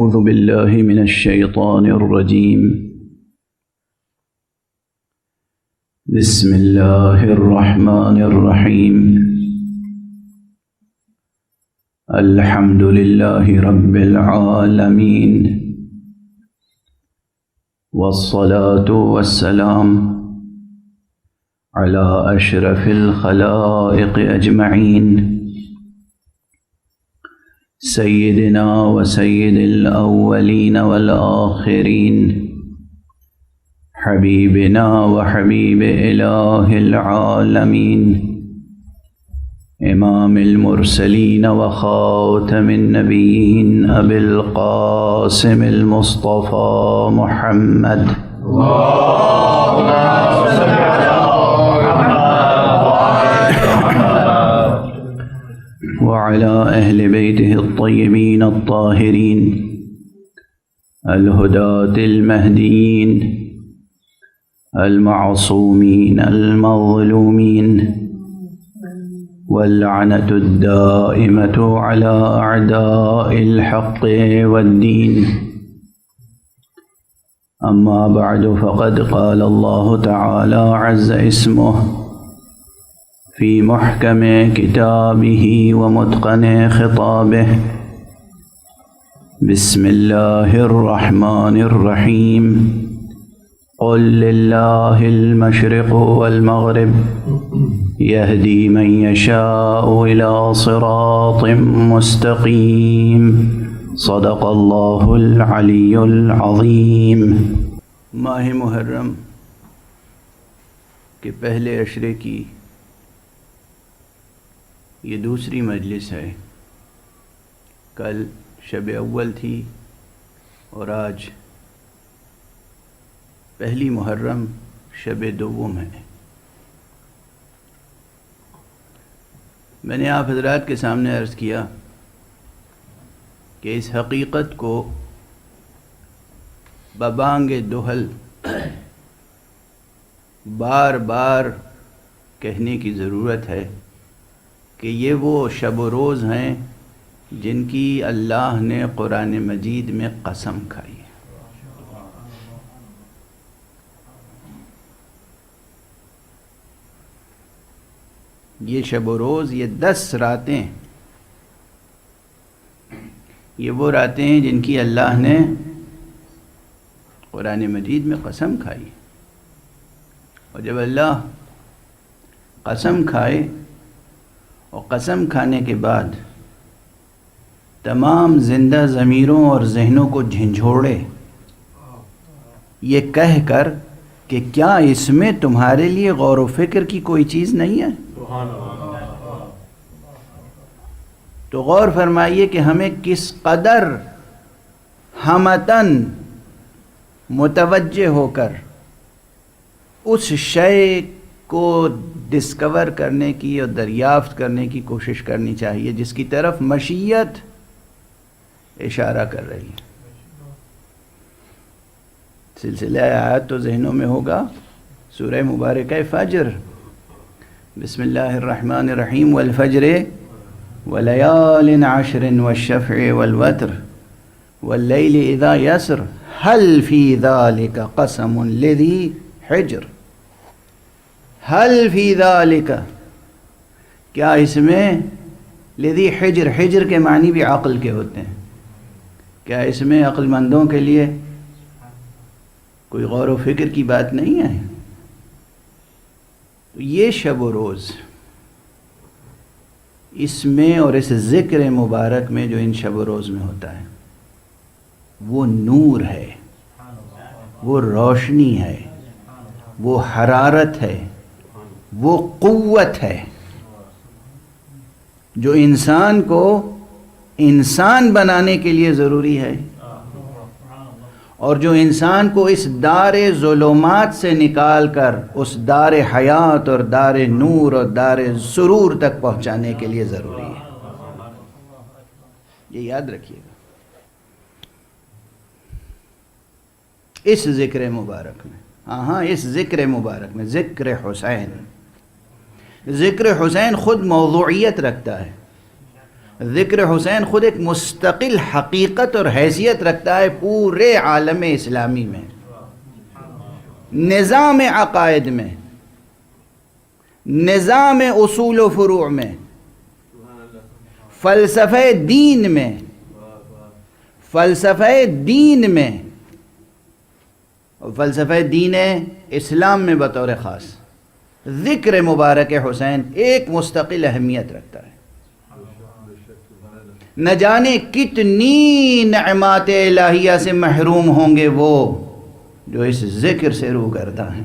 أعوذ بالله من الشيطان الرجيم. بسم الله الرحمن الرحيم. الحمد لله رب العالمين، والصلاة والسلام على أشرف الخلائق أجمعين، سيدنا وسيد الأولين والآخرين، حبيبنا وحبيب إله العالمين، إمام المرسلين وخاتم النبيين، أبي القاسم المصطفى محمد. اللهم صل على وعلى أهل بيته الطيبين الطاهرين الهداة المهديين المعصومين المظلومين، واللعنة الدائمة على أعداء الحق والدين. أما بعد، فقد قال الله تعالى عز اسمه في محكم كتابه ومتقن خطابه: بسم الله الرحمن الرحيم. قل لله المشرق والمغرب يهدي من يشاء إلى صراط مستقيم. صدق الله العلي العظيم. ماہ محرم کے پہلے عشرے کی یہ دوسری مجلس ہے. کل شب اول تھی اور آج پہلی محرم شب دوم ہے. میں نے آپ حضرات کے سامنے عرض کیا کہ اس حقیقت کو ببانگ دہل بار بار کہنے کی ضرورت ہے کہ یہ وہ شب و روز ہیں جن کی اللہ نے قرآن مجید میں قسم کھائی ہے. یہ شب و روز، یہ 10 راتیں، یہ وہ راتیں ہیں جن کی اللہ نے قرآن مجید میں قسم کھائی. اور جب اللہ قسم کھائے اور قسم کھانے کے بعد تمام زندہ ضمیروں اور ذہنوں کو جھنجھوڑے یہ کہہ کر کہ کیا اس میں تمہارے لیے غور و فکر کی کوئی چیز نہیں ہے؟ تو غور فرمائیے کہ ہمیں کس قدر ہمتاً متوجہ ہو کر اس شے کو ڈسکور کرنے کی اور دریافت کرنے کی کوشش کرنی چاہیے جس کی طرف مشیت اشارہ کر رہی ہے. سلسلہ آیات تو ذہنوں میں ہوگا. سورہ مبارکہ فجر، بسم اللہ الرحمن الرحیم: والفجر وليال عشر والشفع والوتر واللیل اذا یسر هل فی ذلک قسم لذی حجر. حل فی ذالک، کیا اس میں لذی حجر، حجر کے معنی بھی عقل کے ہوتے ہیں، کیا اس میں عقل مندوں کے لیے کوئی غور و فکر کی بات نہیں ہے؟ تو یہ شب و روز، اس میں اور اس ذکر مبارک میں جو ان شب و روز میں ہوتا ہے وہ نور ہے، وہ روشنی ہے، وہ حرارت ہے، وہ قوت ہے جو انسان کو انسان بنانے کے لیے ضروری ہے، اور جو انسان کو اس دار ظلمات سے نکال کر اس دار حیات اور دار نور اور دار سرور تک پہنچانے کے لیے ضروری ہے. یہ یاد رکھیے گا. اس ذکر مبارک میں، اس ذکر مبارک میں ذکر حسین، ذکر حسین خود موضوعیت رکھتا ہے. ذکر حسین خود ایک مستقل حقیقت اور حیثیت رکھتا ہے پورے عالم اسلامی میں، نظام عقائد میں، نظام اصول و فروع میں، فلسفہ دین میں، فلسفہ دین میں، اور فلسفہ دین اسلام میں بطور خاص ذکر مبارک حسین ایک مستقل اہمیت رکھتا ہے۔ نہ جانے کتنی نعمات الہیہ سے محروم ہوں گے وہ جو اس ذکر سے روگرداں ہیں۔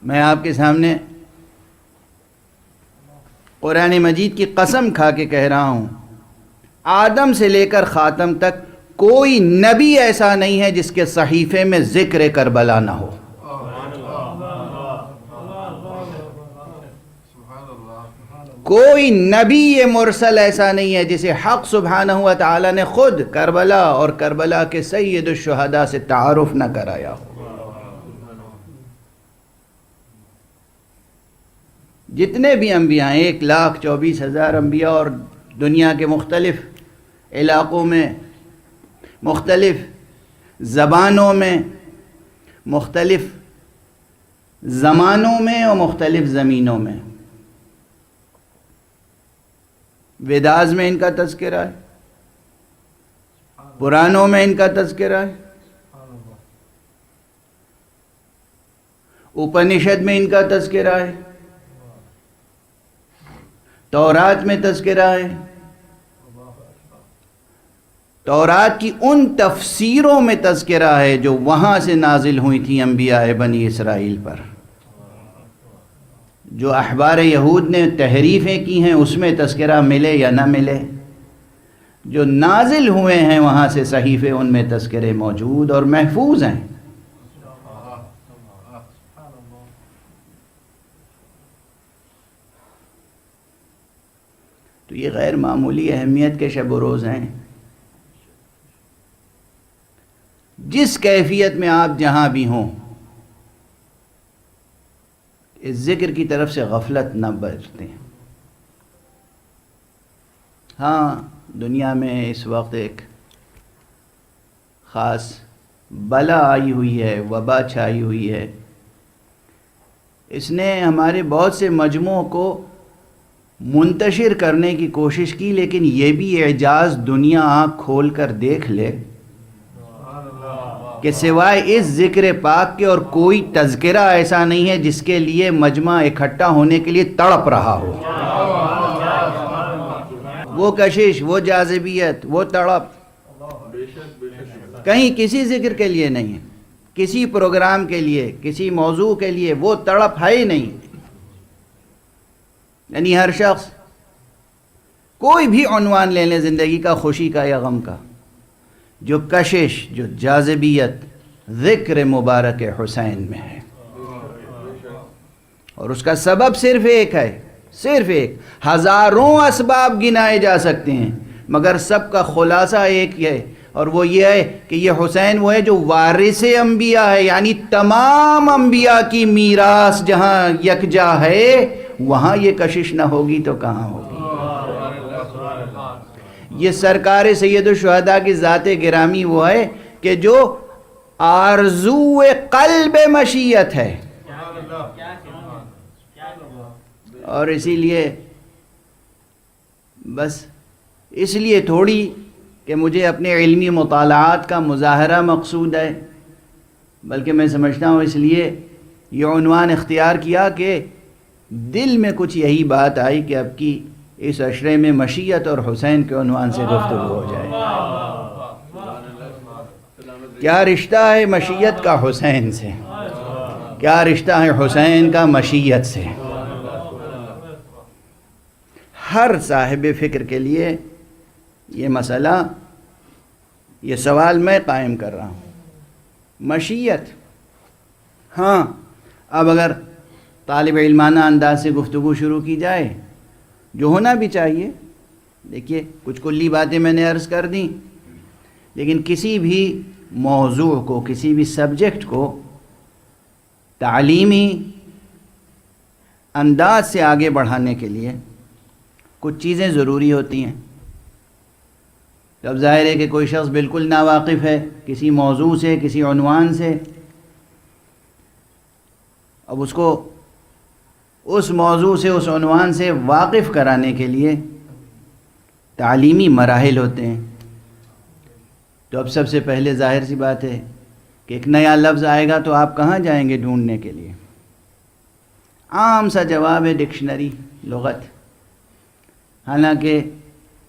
میں آپ کے سامنے قرآن مجید کی قسم کھا کے کہہ رہا ہوں، آدم سے لے کر خاتم تک کوئی نبی ایسا نہیں ہے جس کے صحیفے میں ذکر کربلا نہ ہو۔ کوئی نبی مرسل ایسا نہیں ہے جسے حق سبحانہ و تعالی نے خود کربلا اور کربلا کے سید الشہداء سے تعارف نہ کرایا ہو۔ جتنے بھی انبیاء ہیں، 1,24,000 انبیاء، اور دنیا کے مختلف علاقوں میں، مختلف زبانوں میں، مختلف زمانوں میں اور مختلف زمینوں میں، ویداز میں ان کا تذکرہ ہے، پرانوں میں ان کا تذکرہ ہے، اپنشد میں ان کا تذکرہ ہے، تورات میں تذکرہ ہے، تورات کی ان تفسیروں میں تذکرہ ہے جو وہاں سے نازل ہوئی تھیں انبیاء بنی اسرائیل پر، جو احبار یہود نے تحریفیں کی ہیں اس میں تذکرہ ملے یا نہ ملے، جو نازل ہوئے ہیں وہاں سے صحیفے ان میں تذکرے موجود اور محفوظ ہیں۔ تو یہ غیر معمولی اہمیت کے شب و روز ہیں۔ جس کیفیت میں آپ جہاں بھی ہوں، اس ذکر کی طرف سے غفلت نہ برتیں۔ ہاں، دنیا میں اس وقت ایک خاص بلا آئی ہوئی ہے، وبا چھائی ہوئی ہے، اس نے ہمارے بہت سے مجموعوں کو منتشر کرنے کی کوشش کی، لیکن یہ بھی اعجاز دنیا آنکھ کھول کر دیکھ لے کہ سوائے اس ذکر پاک کے اور کوئی تذکرہ ایسا نہیں ہے جس کے لیے مجمع اکٹھا ہونے کے لیے تڑپ رہا ہو۔ وہ کشش، وہ جاذبیت، وہ تڑپ کہیں کسی ذکر کے لیے نہیں ہے، کسی پروگرام کے لیے، کسی موضوع کے لیے وہ تڑپ ہے ہی نہیں۔ یعنی ہر شخص کوئی بھی عنوان لے لیں زندگی کا، خوشی کا یا غم کا، جو کشش، جو جاذبیت ذکر مبارک حسین میں ہے، اور اس کا سبب صرف ایک ہے، صرف ایک، ہزاروں اسباب گنائے جا سکتے ہیں مگر سب کا خلاصہ ایک ہے، اور وہ یہ ہے کہ یہ حسین وہ ہے جو وارث انبیاء ہے، یعنی تمام انبیاء کی میراث جہاں یکجا ہے وہاں یہ کشش نہ ہوگی تو کہاں ہوگی۔ یہ سرکار سید الشہداء کی ذات گرامی وہ ہے کہ جو آرزو قلب مشیت ہے، اور اسی لیے بس اس لیے تھوڑی کہ مجھے اپنے علمی مطالعات کا مظاہرہ مقصود ہے، بلکہ میں سمجھتا ہوں اس لیے یہ عنوان اختیار کیا کہ دل میں کچھ یہی بات آئی کہ اب کی اس عشرے میں مشیت اور حسین کے عنوان سے گفتگو ہو جائے۔ کیا رشتہ ہے مشیت کا حسین سے، کیا رشتہ ہے حسین کا مشیت سے؟ ہر صاحب فکر کے لیے یہ مسئلہ، یہ سوال میں قائم کر رہا ہوں۔ مشیت، ہاں، اب اگر طالب علمانہ انداز سے گفتگو شروع کی جائے، جو ہونا بھی چاہیے، دیکھیے کچھ کلی باتیں میں نے عرض کر دیں، لیکن کسی بھی موضوع کو، کسی بھی سبجیکٹ کو تعلیمی انداز سے آگے بڑھانے کے لیے کچھ چیزیں ضروری ہوتی ہیں. تو اب ظاہر ہے کہ کوئی شخص بالکل ناواقف ہے کسی موضوع سے، کسی عنوان سے، اب اس کو اس موضوع سے، اس عنوان سے واقف کرانے کے لیے تعلیمی مراحل ہوتے ہیں. تو اب سب سے پہلے ظاہر سی بات ہے کہ ایک نیا لفظ آئے گا تو آپ کہاں جائیں گے ڈھونڈنے کے لیے؟ عام سا جواب ہے ڈکشنری، لغت. حالانکہ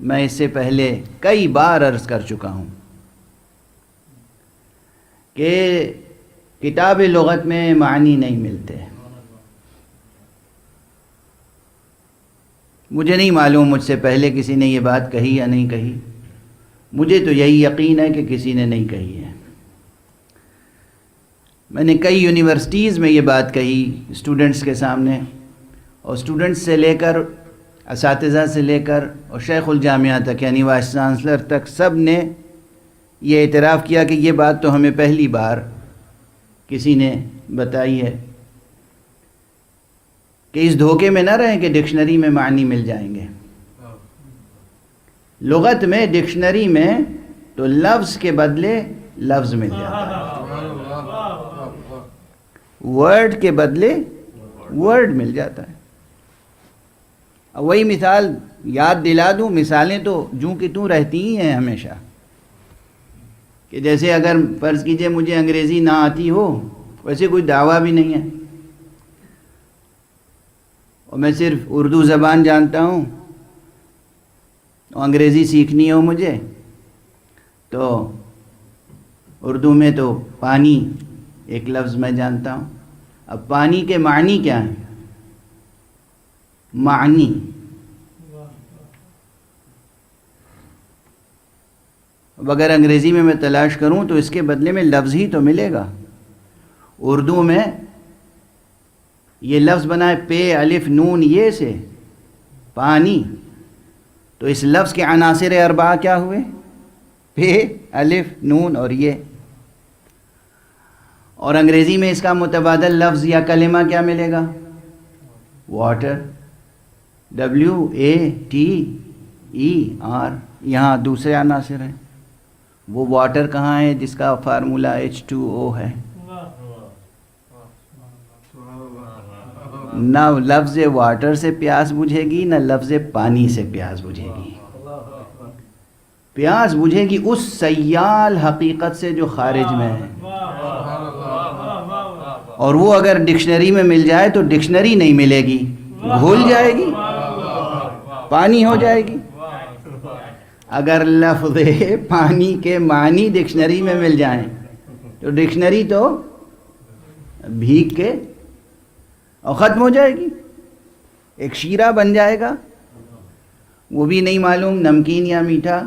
میں اس سے پہلے کئی بار عرض کر چکا ہوں کہ کتاب لغت میں معنی نہیں ملتے. مجھے نہیں معلوم مجھ سے پہلے کسی نے یہ بات کہی یا نہیں کہی، مجھے تو یہی یقین ہے کہ کسی نے نہیں کہی ہے. میں نے کئی یونیورسٹیز میں یہ بات کہی اسٹوڈنٹس کے سامنے، اور اسٹوڈنٹس سے لے کر اساتذہ سے لے کر اور شیخ الجامعہ تک، یعنی وائس چانسلر تک، سب نے یہ اعتراف کیا کہ یہ بات تو ہمیں پہلی بار کسی نے بتائی ہے. کہ اس دھوکے میں نہ رہیں کہ ڈکشنری میں معنی مل جائیں گے. لغت میں، ڈکشنری میں تو لفظ کے بدلے لفظ مل جاتا ہے، ورڈ کے بدلے ورڈ مل جاتا ہے. اب وہی مثال یاد دلا دوں، مثالیں تو جوں کی توں رہتی ہی ہیں ہمیشہ. کہ جیسے اگر فرض کیجئے مجھے انگریزی نہ آتی ہو، ویسے کوئی دعویٰ بھی نہیں ہے، اور میں صرف اردو زبان جانتا ہوں اور انگریزی سیکھنی ہو مجھے، تو اردو میں تو پانی ایک لفظ میں جانتا ہوں. اب پانی کے معنی کیا ہیں؟ معنی اب اگر انگریزی میں تلاش کروں تو اس کے بدلے میں لفظ ہی تو ملے گا. اردو میں یہ لفظ بنا ہے پے الف نون یہ سے، پانی، تو اس لفظ کے عناصر اربعہ کیا ہوئے؟ پے الف نون اور یہ. اور انگریزی میں اس کا متبادل لفظ یا کلمہ کیا ملے گا؟ Water, WATER. یہاں دوسرے عناصر ہیں. وہ واٹر کہاں ہے جس کا فارمولہ H2O ہے؟ نہ لفظ واٹر سے پیاس بجھے گی، نہ لفظ پانی سے پیاس بجھے گی. پیاس بجھے گی اس سیال حقیقت سے جو خارج میں ہے، اور وہ اگر ڈکشنری میں مل جائے تو ڈکشنری نہیں ملے گی، بھول جائے گی، پانی ہو جائے گی. اگر لفظ پانی کے معنی ڈکشنری میں مل جائیں تو ڈکشنری تو بھیگ کے اور ختم ہو جائے گی، ایک شیرہ بن جائے گا، وہ بھی نہیں معلوم نمکین یا میٹھا،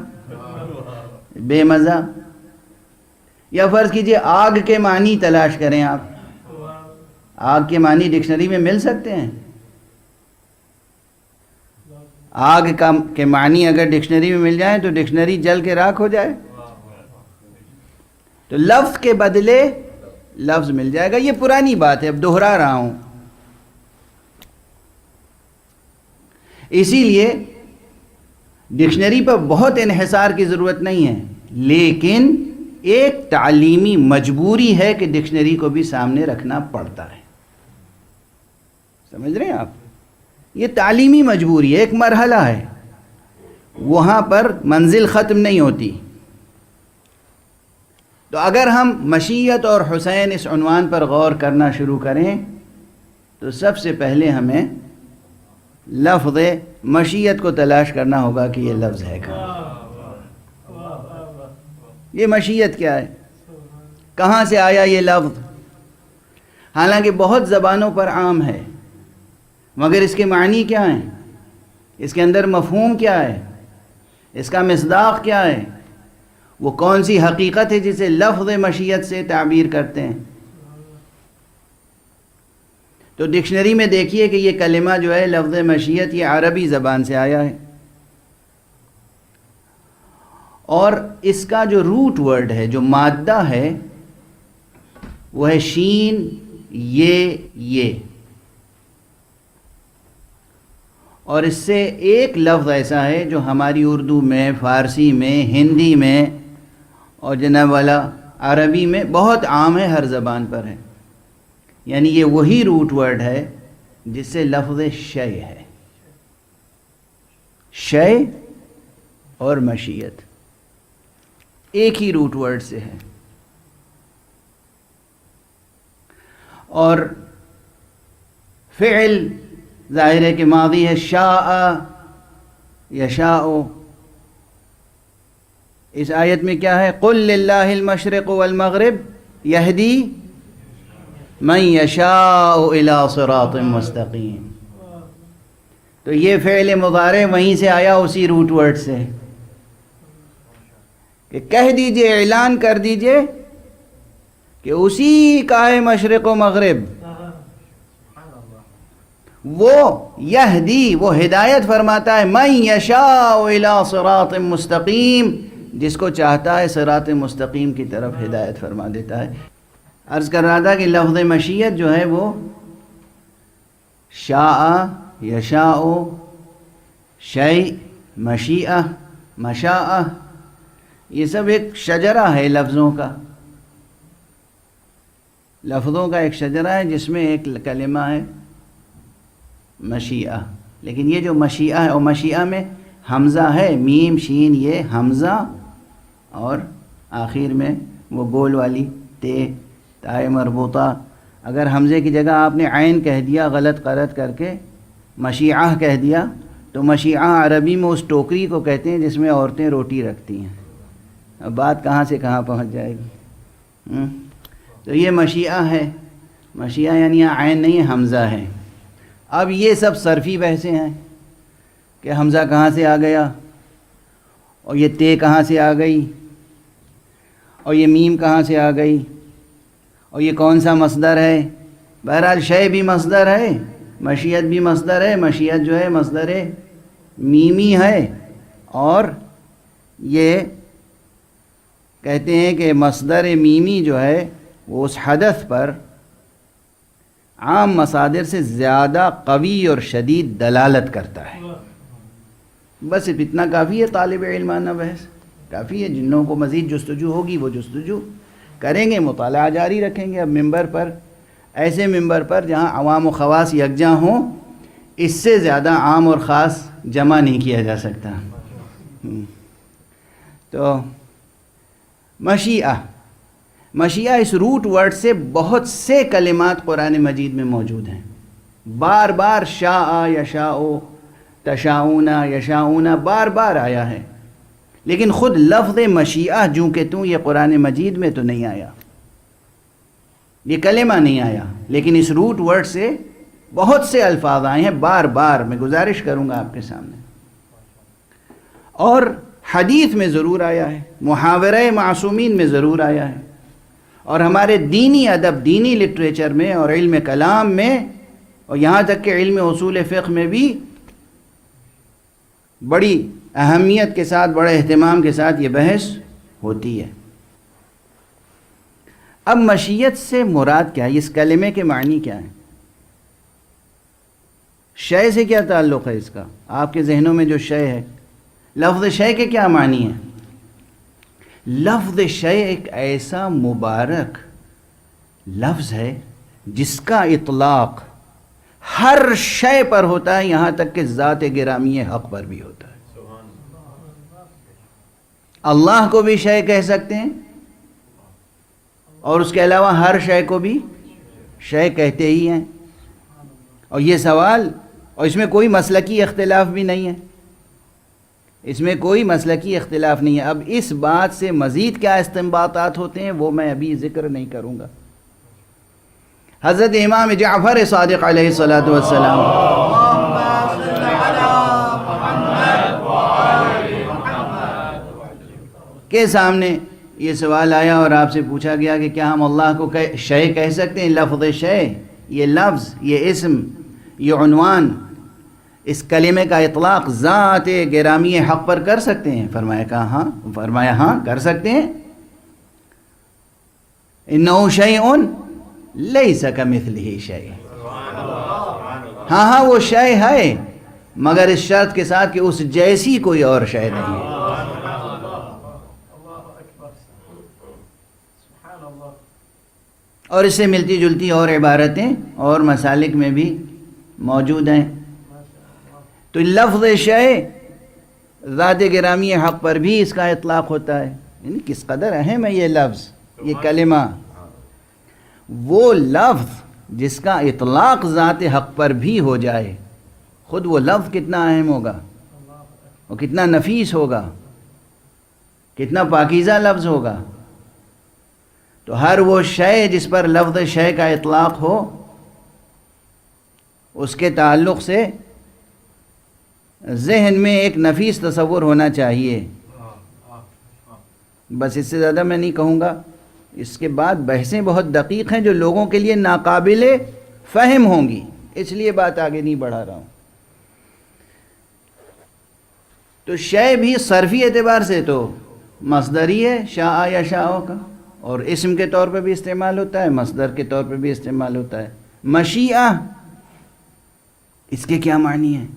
بے مزہ. یا فرض کیجئے آگ کے معنی تلاش کریں آپ، آگ کے معنی ڈکشنری میں مل سکتے ہیں؟ آگ کے معنی اگر ڈکشنری میں مل جائیں تو ڈکشنری جل کے راکھ ہو جائے. تو لفظ کے بدلے لفظ مل جائے گا. یہ پرانی بات ہے، اب دہرا رہا ہوں. اسی لیے ڈکشنری پر بہت انحصار کی ضرورت نہیں ہے، لیکن ایک تعلیمی مجبوری ہے کہ ڈکشنری کو بھی سامنے رکھنا پڑتا ہے. سمجھ رہے ہیں آپ؟ یہ تعلیمی مجبوری ہے، ایک مرحلہ ہے، وہاں پر منزل ختم نہیں ہوتی. تو اگر ہم مشیت اور حسین اس عنوان پر غور کرنا شروع کریں تو سب سے پہلے ہمیں لفظ مشیت کو تلاش کرنا ہوگا کہ یہ لفظ ہے کہاں. یہ مشیت کیا ہے؟ کہاں سے آیا یہ لفظ؟ حالانکہ بہت زبانوں پر عام ہے، مگر اس کے معنی کیا ہیں؟ اس کے اندر مفہوم کیا ہے؟ اس کا مصداق کیا ہے؟ وہ کون سی حقیقت ہے جسے لفظ مشیت سے تعبیر کرتے ہیں؟ تو ڈکشنری میں دیکھیے کہ یہ کلمہ جو ہے لفظ مشیت، یہ عربی زبان سے آیا ہے، اور اس کا جو روٹ ورڈ ہے، جو مادہ ہے، وہ ہے شین یہ. اور اس سے ایک لفظ ایسا ہے جو ہماری اردو میں، فارسی میں، ہندی میں اور جناب والا عربی میں بہت عام ہے، ہر زبان پر ہے. یعنی یہ وہی روٹ ورڈ ہے جس سے لفظ شے ہے. شے اور مشیت ایک ہی روٹ ورڈ سے ہے. اور فعل ظاہر ہے کہ ماضی ہے، شاء یشاء. اس آیت میں کیا ہے؟ قل للہ المشرق والمغرب یہدی من یشاء الی صراط مستقیم. تو یہ فعل مضارع وہیں سے آیا، اسی روٹ ورڈ سے کہ کہہ دیجئے، اعلان کر دیجئے کہ اسی کا ہے مشرق و مغرب، وہ یہدی، وہ ہدایت فرماتا ہے، من یشاء الی صراط مستقیم، جس کو چاہتا ہے صراط مستقیم کی طرف ہدایت فرما دیتا ہے. عرض کر رہا تھا کہ لفظ مشیت جو ہے وہ شاء یشاء، شیء، مشیئہ، مشاء، یہ سب ایک شجرہ ہے لفظوں کا. لفظوں کا ایک شجرہ ہے جس میں ایک کلمہ ہے مشیئہ. لیکن یہ جو مشیئہ ہے، اور مشیئہ میں حمزہ ہے، میم شین یہ حمزہ، اور آخر میں وہ گول والی تے، تائے مربوطہ. اگر حمزے کی جگہ آپ نے عین کہہ دیا غلط قرأت کر کے، مشیعہ کہہ دیا، تو مشیعہ عربی میں اس ٹوکری کو کہتے ہیں جس میں عورتیں روٹی رکھتی ہیں. اب بات کہاں سے کہاں پہنچ جائے گی. تو یہ مشیعہ ہے. مشیعہ یعنی یہاں عین نہیں ہے، حمزہ ہے. اب یہ سب صرفی بحثیں ہیں کہ حمزہ کہاں سے آ گیا، اور یہ تے کہاں سے آ گئی، اور یہ میم کہاں سے آ گئی، اور یہ کون سا مصدر ہے. بہرحال شے بھی مصدر ہے، مشیت بھی مصدر ہے. مشیت جو ہے مصدر میمی ہے، اور یہ کہتے ہیں کہ مصدر میمی جو ہے وہ اس حدث پر عام مصادر سے زیادہ قوی اور شدید دلالت کرتا ہے. بس اتنا کافی ہے طالب علمانہ بحث، کافی ہے. جنوں کو مزید جستجو ہوگی وہ جستجو کریں گے، مطالعہ جاری رکھیں گے. اب ممبر پر، ایسے ممبر پر جہاں عوام و خواص یکجاں ہوں، اس سے زیادہ عام اور خاص جمع نہیں کیا جا سکتا. تو مشیعہ، مشیعہ اس روٹ ورڈ سے بہت سے کلمات قرآن مجید میں موجود ہیں. بار بار شاء یشاء، تشاؤون یشاؤون بار بار آیا ہے. لیکن خود لفظ مشیعہ جوں کہ توں یہ قرآن مجید میں تو نہیں آیا، یہ کلمہ نہیں آیا. لیکن اس روٹ ورڈ سے بہت سے الفاظ آئے ہیں بار بار. میں گزارش کروں گا آپ کے سامنے. اور حدیث میں ضرور آیا ہے، محاورہ معصومین میں ضرور آیا ہے، اور ہمارے دینی ادب، دینی لٹریچر میں اور علم کلام میں، اور یہاں تک کہ علم اصول فقہ میں بھی بڑی اہمیت کے ساتھ، بڑے اہتمام کے ساتھ یہ بحث ہوتی ہے. اب مشیت سے مراد کیا ہے؟ اس کلمے کے معنی کیا ہیں؟ شے سے کیا تعلق ہے اس کا؟ آپ کے ذہنوں میں جو شے ہے، لفظ شے کے کیا معنی ہے؟ لفظ شے ایک ایسا مبارک لفظ ہے جس کا اطلاق ہر شے پر ہوتا ہے، یہاں تک کہ ذات گرامی حق پر بھی ہوتا ہے. اللہ کو بھی شے کہہ سکتے ہیں، اور اس کے علاوہ ہر شے کو بھی شے کہتے ہی ہیں. اور یہ سوال، اور اس میں کوئی مسلکی اختلاف بھی نہیں ہے، اس میں کوئی مسلکی اختلاف نہیں ہے. اب اس بات سے مزید کیا استنباطات ہوتے ہیں وہ میں ابھی ذکر نہیں کروں گا. حضرت امام جعفر صادق علیہ الصلاۃ والسلام کے سامنے یہ سوال آیا اور آپ سے پوچھا گیا کہ کیا ہم اللہ کو شے کہہ سکتے ہیں؟ لفظ شے، یہ لفظ، یہ اسم، یہ عنوان، اس کلمے کا اطلاق ذات گرامی حق پر کر سکتے ہیں؟ فرمایا ہاں کر سکتے ہیں. انہ شیء لیس کمثلہ شیء، ہاں وہ شے ہے، مگر اس شرط کے ساتھ کہ اس جیسی کوئی اور شے نہیں ہے. اور اس سے ملتی جلتی اور عبارتیں اور مسالک میں بھی موجود ہیں. تو لفظ شے ذات گرامی حق پر بھی اس کا اطلاق ہوتا ہے. یعنی کس قدر اہم ہے یہ لفظ، یہ کلمہ. وہ لفظ جس کا اطلاق ذات حق پر بھی ہو جائے، خود وہ لفظ کتنا اہم ہوگا، اور کتنا نفیس ہوگا، کتنا پاکیزہ لفظ ہوگا. تو ہر وہ شے جس پر لفظ شے کا اطلاق ہو، اس کے تعلق سے ذہن میں ایک نفیس تصور ہونا چاہیے. بس اس سے زیادہ میں نہیں کہوں گا. اس کے بعد بحثیں بہت دقیق ہیں جو لوگوں کے لیے ناقابل فہم ہوں گی، اس لیے بات آگے نہیں بڑھا رہا ہوں. تو شے بھی صرفی اعتبار سے تو مصدری ہے، شاء یا شاء کا، اور اسم کے طور پہ بھی استعمال ہوتا ہے، مصدر کے طور پہ بھی استعمال ہوتا ہے. مشیعہ، اس کے کیا معنی ہیں؟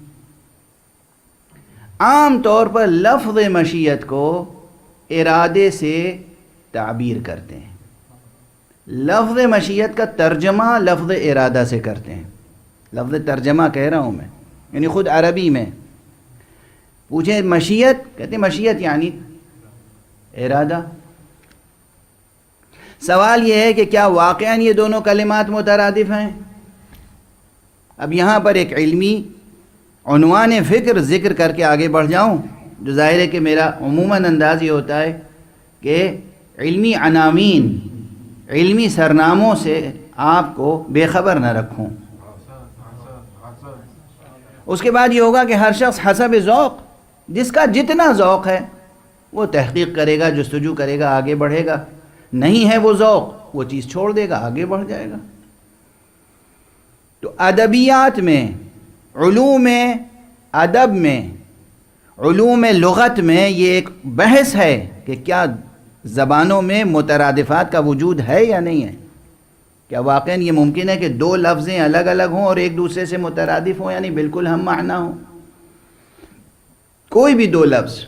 عام طور پر لفظ مشیت کو ارادے سے تعبیر کرتے ہیں. لفظ مشیت کا ترجمہ لفظ ارادہ سے کرتے ہیں. لفظ ترجمہ کہہ رہا ہوں میں، یعنی خود عربی میں پوچھیں مشیت، کہتے ہیں مشیت یعنی ارادہ. سوال یہ ہے کہ کیا واقعاً یہ دونوں کلمات مترادف ہیں؟ اب یہاں پر ایک علمی عنوان فکر ذکر کر کے آگے بڑھ جاؤں، جو ظاہر ہے کہ میرا عموماً انداز یہ ہوتا ہے کہ علمی عناوین، علمی سرناموں سے آپ کو بے خبر نہ رکھوں. اس کے بعد یہ ہوگا کہ ہر شخص حسب ذوق، جس کا جتنا ذوق ہے وہ تحقیق کرے گا، جستجو کرے گا، آگے بڑھے گا. نہیں ہے وہ ذوق، وہ چیز چھوڑ دے گا، آگے بڑھ جائے گا. تو ادبیات میں، علوم ادب میں، علوم لغت میں یہ ایک بحث ہے کہ کیا زبانوں میں مترادفات کا وجود ہے یا نہیں ہے. کیا واقعاً یہ ممکن ہے کہ دو لفظیں الگ الگ ہوں اور ایک دوسرے سے مترادف ہوں، یعنی بالکل ہم معنی ہوں؟ کوئی بھی دو لفظ.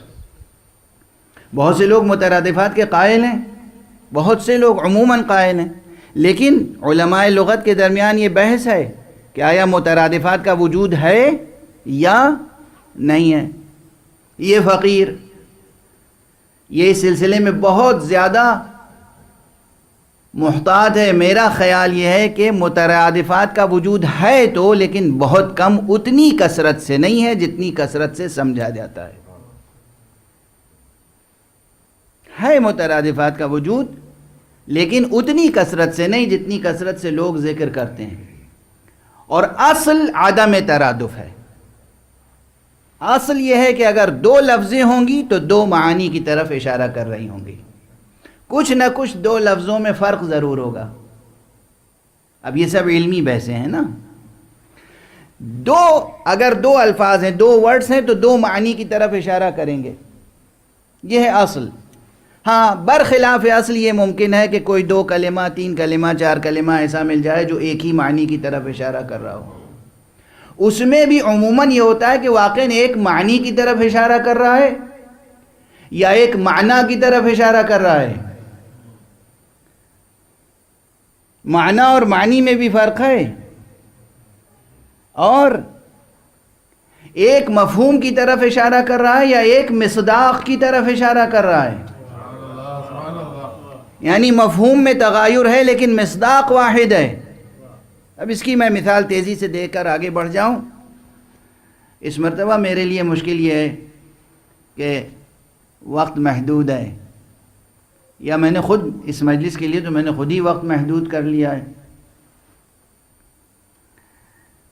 بہت سے لوگ مترادفات کے قائل ہیں، بہت سے لوگ عموماً قائل ہیں، لیکن علماء لغت کے درمیان یہ بحث ہے کہ آیا مترادفات کا وجود ہے یا نہیں ہے. یہ فقیر یہ اس سلسلے میں بہت زیادہ محتاط ہے. میرا خیال یہ ہے کہ مترادفات کا وجود ہے تو، لیکن بہت کم، اتنی کثرت سے نہیں ہے جتنی کثرت سے سمجھا جاتا ہے. ہے مترادفات کا وجود، لیکن اتنی کثرت سے نہیں جتنی کثرت سے لوگ ذکر کرتے ہیں. اور اصل عدم ترادف ہے. اصل یہ ہے کہ اگر دو لفظیں ہوں گی تو دو معانی کی طرف اشارہ کر رہی ہوں گی. کچھ نہ کچھ دو لفظوں میں فرق ضرور ہوگا. اب یہ سب علمی بحثیں ہیں نا. اگر دو الفاظ ہیں، دو ورڈز ہیں، تو دو معانی کی طرف اشارہ کریں گے. یہ ہے اصل. ہاں، برخلاف اصل یہ ممکن ہے کہ کوئی دو کلمہ، تین کلمہ، چار کلمہ ایسا مل جائے جو ایک ہی معنی کی طرف اشارہ کر رہا ہو. اس میں بھی عموماً یہ ہوتا ہے کہ واقعاً ایک معنی کی طرف اشارہ کر رہا ہے یا ایک معنی کی طرف اشارہ کر رہا ہے. معنی اور معنی میں بھی فرق ہے، اور ایک مفہوم کی طرف اشارہ کر رہا ہے یا ایک مصداق کی طرف اشارہ کر رہا ہے. یعنی مفہوم میں تغایر ہے لیکن مصداق واحد ہے. اب اس کی میں مثال تیزی سے دے کر آگے بڑھ جاؤں. اس مرتبہ میرے لیے مشکل یہ ہے کہ وقت محدود ہے، یا میں نے خود اس مجلس کے لیے تو میں نے خود ہی وقت محدود کر لیا ہے.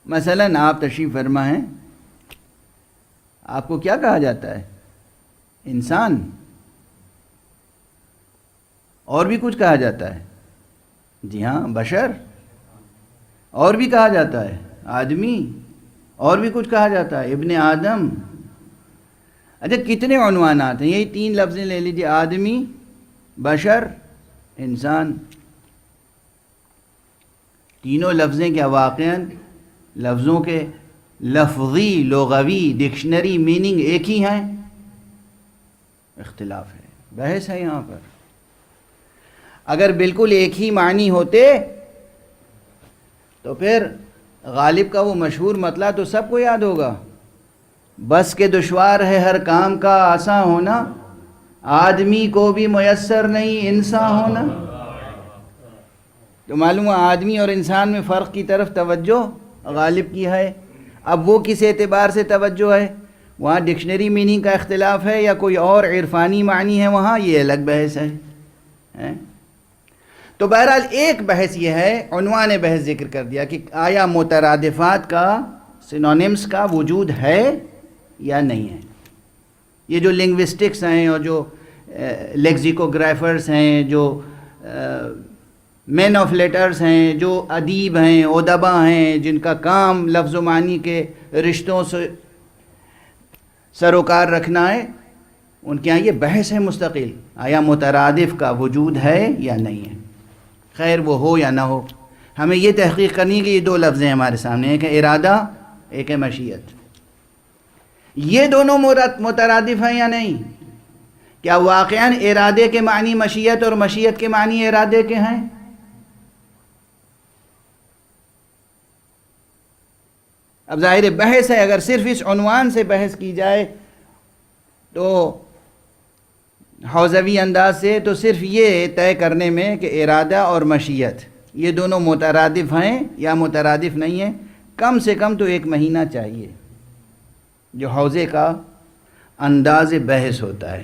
مثلاً آپ تشریف فرما ہیں، آپ کو کیا کہا جاتا ہے؟ انسان. اور بھی کچھ کہا جاتا ہے؟ جی ہاں، بشر. اور بھی کہا جاتا ہے آدمی. اور بھی کچھ کہا جاتا ہے ابن آدم. اچھا، کتنے عنوانات ہیں؟ یہی تین لفظیں لے لیجیے: آدمی، بشر، انسان. تینوں لفظیں کیا واقعاً لفظوں کے لفظی لغوی ڈکشنری میننگ ایک ہی ہیں؟ اختلاف ہے، بحث ہے یہاں پر۔ اگر بالکل ایک ہی معنی ہوتے تو پھر غالب کا وہ مشہور مطلع تو سب کو یاد ہوگا، بس کے دشوار ہے ہر کام کا آساں ہونا، آدمی کو بھی میسر نہیں انسان ہونا۔ تو معلوم ہے آدمی اور انسان میں فرق کی طرف توجہ غالب کی ہے۔ اب وہ کس اعتبار سے توجہ ہے، وہاں ڈکشنری میننگ کا اختلاف ہے یا کوئی اور عرفانی معنی ہے، وہاں یہ الگ بحث ہے۔ تو بہرحال ایک بحث یہ ہے، عنوان بحث ذکر کر دیا کہ آیا مترادفات کا سینونیمز کا وجود ہے یا نہیں ہے۔ یہ جو لنگوسٹکس ہیں اور جو لیکزیکوگرافرز ہیں، جو مین آف لیٹرز ہیں، جو ادیب ہیں، ادبا ہیں، جن کا کام لفظ و معنی کے رشتوں سے سروکار رکھنا ہے، ان کے یہاں یہ بحث ہے مستقل، آیا مترادف کا وجود ہے یا نہیں ہے۔ خیر وہ ہو یا نہ ہو، ہمیں یہ تحقیق کرنی ہے کہ یہ دو لفظ ہیں ہمارے سامنے، ایک ہے ارادہ، ایک ہے مشیت، یہ دونوں مترادف ہیں یا نہیں؟ کیا واقعاً ارادے کے معنی مشیت اور مشیت کے معنی ارادے کے ہیں؟ اب ظاہر بحث ہے، اگر صرف اس عنوان سے بحث کی جائے تو حوزوی انداز سے، تو صرف یہ طے کرنے میں کہ ارادہ اور مشیت یہ دونوں مترادف ہیں یا مترادف نہیں ہیں، کم سے کم تو 1 مہینہ چاہیے جو حوزے کا انداز بحث ہوتا ہے۔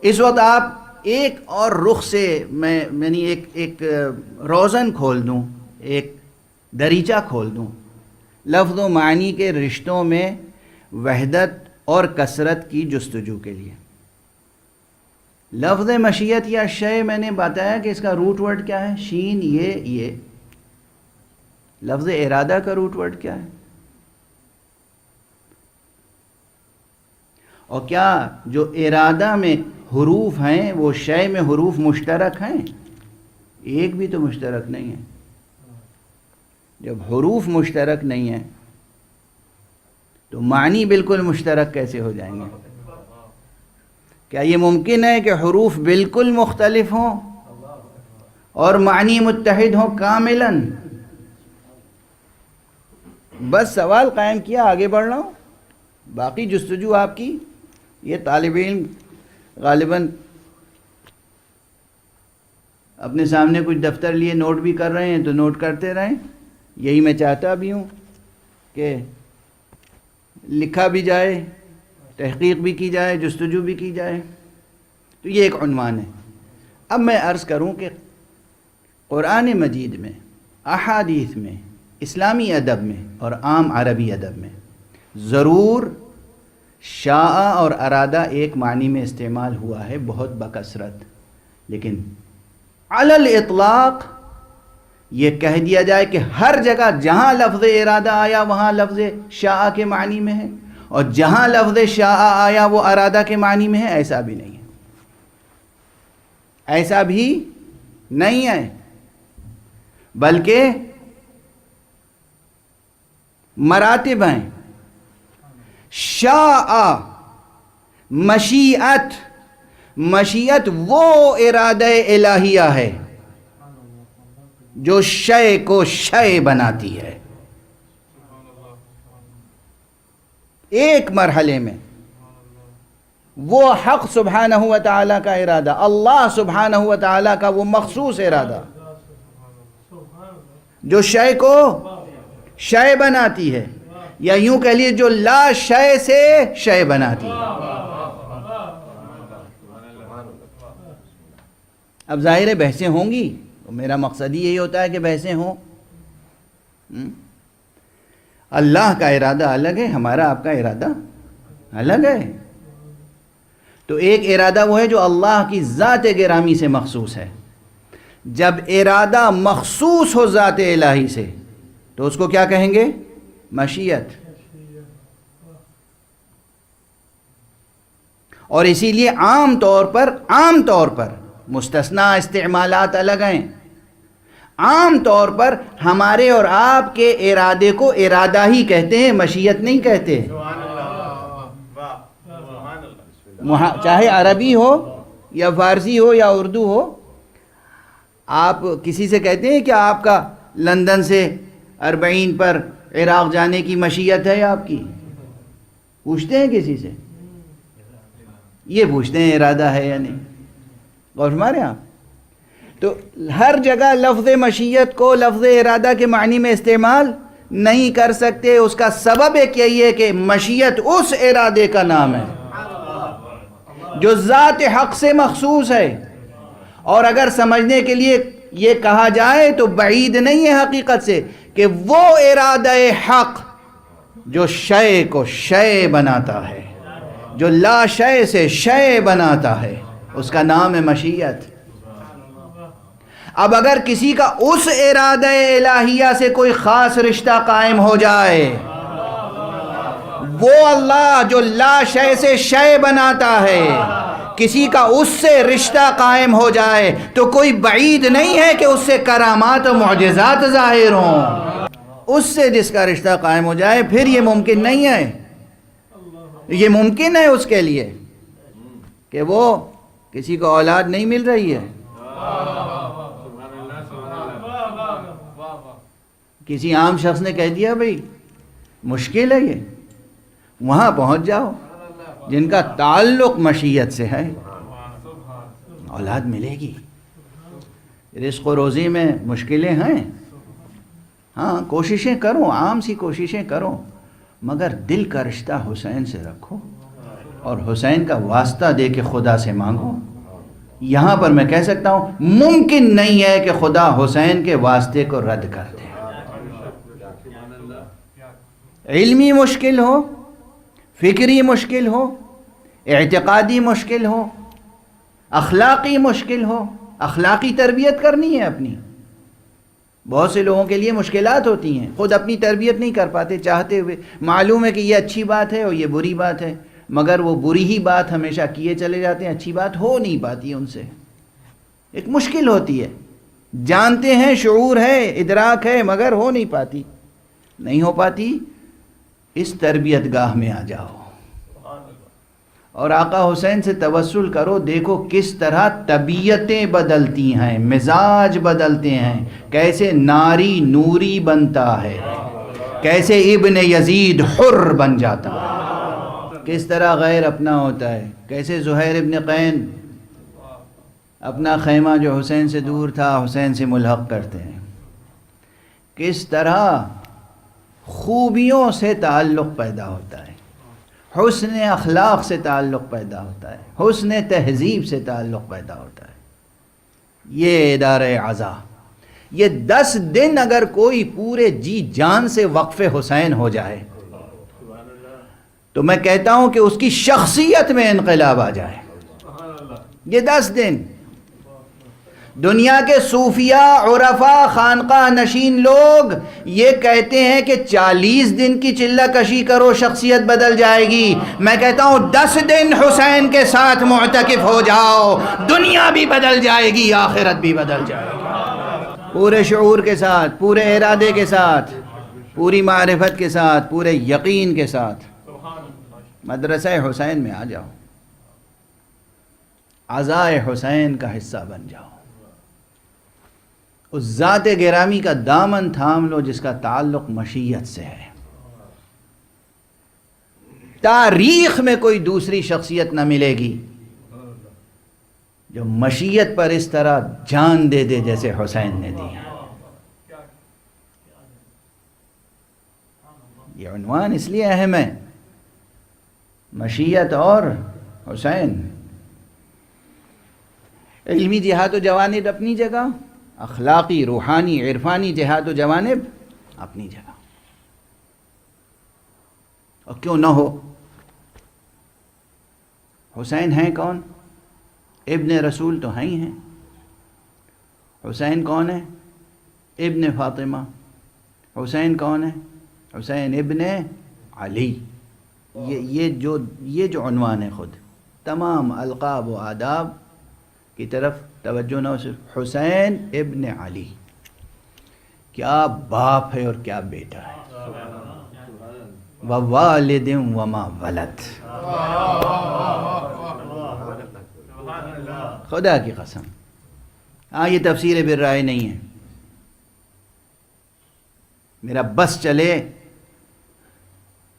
اس وقت آپ ایک اور رخ سے میں ایک روزن کھول دوں، ایک دریچہ کھول دوں لفظ و معنی کے رشتوں میں وحدت اور کثرت کی جستجو کے لیے۔ لفظ مشیت یا شے میں نے بتایا کہ اس کا روٹ ورڈ کیا ہے، شین یہ۔ لفظ ارادہ کا روٹ ورڈ کیا ہے؟ اور کیا جو ارادہ میں حروف ہیں وہ شے میں حروف مشترک ہیں؟ ایک بھی تو مشترک نہیں ہے۔ جب حروف مشترک نہیں ہیں تو معنی بالکل مشترک کیسے ہو جائیں گے؟ کیا یہ ممکن ہے کہ حروف بالکل مختلف ہوں اور معنی متحد ہوں کاملاً؟ بس سوال قائم کیا، آگے بڑھ رہا ہوں، باقی جستجو آپ کی۔ یہ طالب علم غالباً اپنے سامنے کچھ دفتر لیے نوٹ بھی کر رہے ہیں تو نوٹ کرتے رہیں، یہی میں چاہتا بھی ہوں کہ لکھا بھی جائے، تحقیق بھی کی جائے، جستجو بھی کی جائے۔ تو یہ ایک عنوان ہے۔ اب میں عرض کروں کہ قرآن مجید میں، احادیث میں، اسلامی ادب میں اور عام عربی ادب میں ضرور شاء اور ارادہ ایک معنی میں استعمال ہوا ہے بہت بکثرت، لیکن علی الاطلاق یہ کہہ دیا جائے کہ ہر جگہ جہاں لفظ ارادہ آیا وہاں لفظ شاء کے معنی میں ہے، اور جہاں لفظ شاء آیا وہ ارادہ کے معنی میں ہے، ایسا بھی نہیں ہے۔ ایسا بھی نہیں ہے، بلکہ مراتب ہیں۔ شاء مشیت، مشیت وہ ارادہ الہیہ ہے جو شے کو شے بناتی ہے۔ ایک مرحلے میں وہ حق سبحانہ و تعالیٰ کا ارادہ، اللہ سبحانہ و تعالیٰ کا وہ مخصوص ارادہ جو شے کو شے بناتی ہے، یا یوں کہہ لیے جو لا شے سے شے بناتی ہے۔ اب ظاہر ہے بحثیں ہوں گی، میرا مقصد ہی یہی ہوتا ہے کہ بحثیں ہوں۔ اللہ کا ارادہ الگ ہے، ہمارا آپ کا ارادہ الگ ہے۔ تو ایک ارادہ وہ ہے جو اللہ کی ذات گرامی سے مخصوص ہے۔ جب ارادہ مخصوص ہو ذات الہی سے تو اس کو کیا کہیں گے؟ مشیت۔ اور اسی لیے عام طور پر مستثنیٰ استعمالات الگ ہیں۔ عام طور پر ہمارے اور آپ کے ارادے کو ارادہ ہی کہتے ہیں، مشیت نہیں کہتے، چاہے عربی ہو یا فارسی ہو یا اردو ہو۔ آپ کسی سے کہتے ہیں کہ آپ کا لندن سے 40 پر عراق جانے کی مشیت ہے آپ کی؟ پوچھتے ہیں کسی سے؟ یہ پوچھتے ہیں ارادہ ہے یا نہیں؟ غور فرمائیں آپ۔ تو ہر جگہ لفظ مشیت کو لفظ ارادہ کے معنی میں استعمال نہیں کر سکتے۔ اس کا سبب ایک یہی ہے کہ مشیت اس ارادے کا نام ہے جو ذات حق سے مخصوص ہے، اور اگر سمجھنے کے لیے یہ کہا جائے تو بعید نہیں ہے حقیقت سے کہ وہ ارادہ حق جو شے کو شے بناتا ہے، جو لا شے سے شے بناتا ہے، اس کا نام ہے مشیت۔ اب اگر کسی کا اس ارادہ الہیہ سے کوئی خاص رشتہ قائم ہو جائے، وہ اللہ جو لا شے سے شے بناتا ہے، کسی کا اس سے رشتہ قائم ہو جائے تو کوئی بعید نہیں ہے کہ اس سے کرامات و معجزات ظاہر ہوں۔ اس سے جس کا رشتہ قائم ہو جائے پھر یہ ممکن نہیں ہے، یہ ممکن ہے اس کے لیے کہ وہ کسی کو اولاد نہیں مل رہی ہے، کسی عام شخص نے کہہ دیا بھئی مشکل ہے، یہ وہاں پہنچ جاؤ جن کا تعلق مشیت سے ہے، اولاد ملے گی۔ رزق و روزی میں مشکلیں ہیں، ہاں کوششیں کرو، عام سی کوششیں کرو، مگر دل کا رشتہ حسین سے رکھو اور حسین کا واسطہ دے کے خدا سے مانگو۔ یہاں پر میں کہہ سکتا ہوں ممکن نہیں ہے کہ خدا حسین کے واسطے کو رد کر دے۔ علمی مشکل ہو، فکری مشکل ہو، اعتقادی مشکل ہو، اخلاقی مشکل ہو، اخلاقی تربیت کرنی ہے اپنی۔ بہت سے لوگوں کے لیے مشکلات ہوتی ہیں، خود اپنی تربیت نہیں کر پاتے چاہتے ہوئے، معلوم ہے کہ یہ اچھی بات ہے اور یہ بری بات ہے، مگر وہ بری ہی بات ہمیشہ کیے چلے جاتے ہیں، اچھی بات ہو نہیں پاتی ان سے، ایک مشکل ہوتی ہے، جانتے ہیں، شعور ہے، ادراک ہے، مگر ہو نہیں پاتی، نہیں ہو پاتی۔ اس تربیت گاہ میں آ جاؤ اور آقا حسین سے توسل کرو، دیکھو کس طرح طبیعتیں بدلتی ہیں، مزاج بدلتے ہیں، کیسے ناری نوری بنتا ہے، کیسے ابن یزید حر بن جاتا ہے، کس طرح غیر اپنا ہوتا ہے، کیسے زہیر ابن قین اپنا خیمہ جو حسین سے دور تھا حسین سے ملحق کرتے ہیں، کس طرح خوبیوں سے تعلق پیدا ہوتا ہے، حسن اخلاق سے تعلق پیدا ہوتا ہے، حسن تہذیب سے تعلق پیدا ہوتا ہے۔ یہ ادارہ عزا، یہ 10 دن اگر کوئی پورے جی جان سے وقف حسین ہو جائے تو میں کہتا ہوں کہ اس کی شخصیت میں انقلاب آ جائے۔ یہ 10 دن دنیا کے صوفیاء، عرفاء، خانقاہ نشین لوگ یہ کہتے ہیں کہ 40 دن کی چلہ کشی کرو شخصیت بدل جائے گی، میں کہتا ہوں 10 دن حسین کے ساتھ معتکف ہو جاؤ، دنیا بھی بدل جائے گی، آخرت بھی بدل جائے گی، پورے شعور کے ساتھ، پورے ارادے کے ساتھ، پوری معرفت کے ساتھ، پورے یقین کے ساتھ مدرسہ حسین میں آ جاؤ، عزائے حسین کا حصہ بن جاؤ، اس ذات گرامی کا دامن تھام لو جس کا تعلق مشیت سے ہے۔ تاریخ میں کوئی دوسری شخصیت نہ ملے گی جو مشیت پر اس طرح جان دے دے جیسے حسین نے دی۔ یہ عنوان اس لیے اہم ہے، مشیت اور حسین۔ علمی جہاد و جوانب اپنی جگہ، اخلاقی، روحانی، عرفانی جہاد و جوانب اپنی جگہ، اور کیوں نہ ہو۔ حسین ہیں کون؟ ابن رسول تو ہیں ہی ہیں۔ حسین کون ہے؟ ابن فاطمہ۔ حسین کون ہے؟ حسین ابن علی۔ یہ جو عنوان ہے، خود تمام القاب و آداب کی طرف توجہ نہ، صرف حسین ابن علی، کیا باپ ہے اور کیا بیٹا ہے. ووالد وما ولد. خدا کی قسم. ہاں یہ تفسیر بالرائے نہیں ہے. میرا بس چلے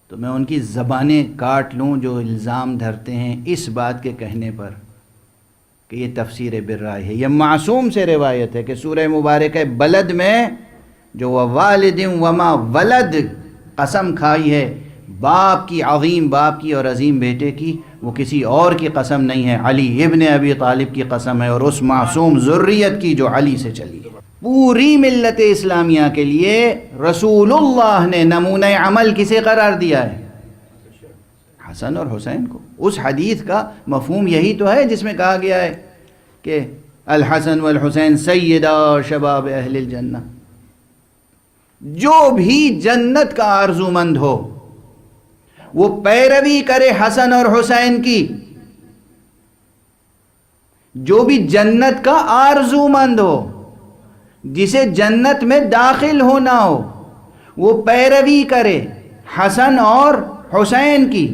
تو میں ان کی زبانیں کاٹ لوں جو الزام دھرتے ہیں اس بات کے کہنے پر کہ یہ تفسیر بالرائے ہے. یہ معصوم سے روایت ہے کہ سورہ مبارکہ بلد میں جو ووالد وما ولد قسم کھائی ہے باپ کی، عظیم باپ کی اور عظیم بیٹے کی، وہ کسی اور کی قسم نہیں ہے، علی ابن ابی طالب کی قسم ہے، اور اس معصوم ذریت کی جو علی سے چلی ہے. پوری ملت اسلامیہ کے لیے رسول اللہ نے نمونہ عمل کسے قرار دیا ہے؟ حسن اور حسین کو. اس حدیث کا مفہوم یہی تو ہے جس میں کہا گیا ہے کہ الحسن والحسین سیدا شباب اہل الجنہ. جو بھی جنت کا آرزو مند ہو وہ پیروی کرے حسن اور حسین کی. جو بھی جنت کا آرزو مند ہو، جسے جنت میں داخل ہونا ہو، وہ پیروی کرے حسن اور حسین کی.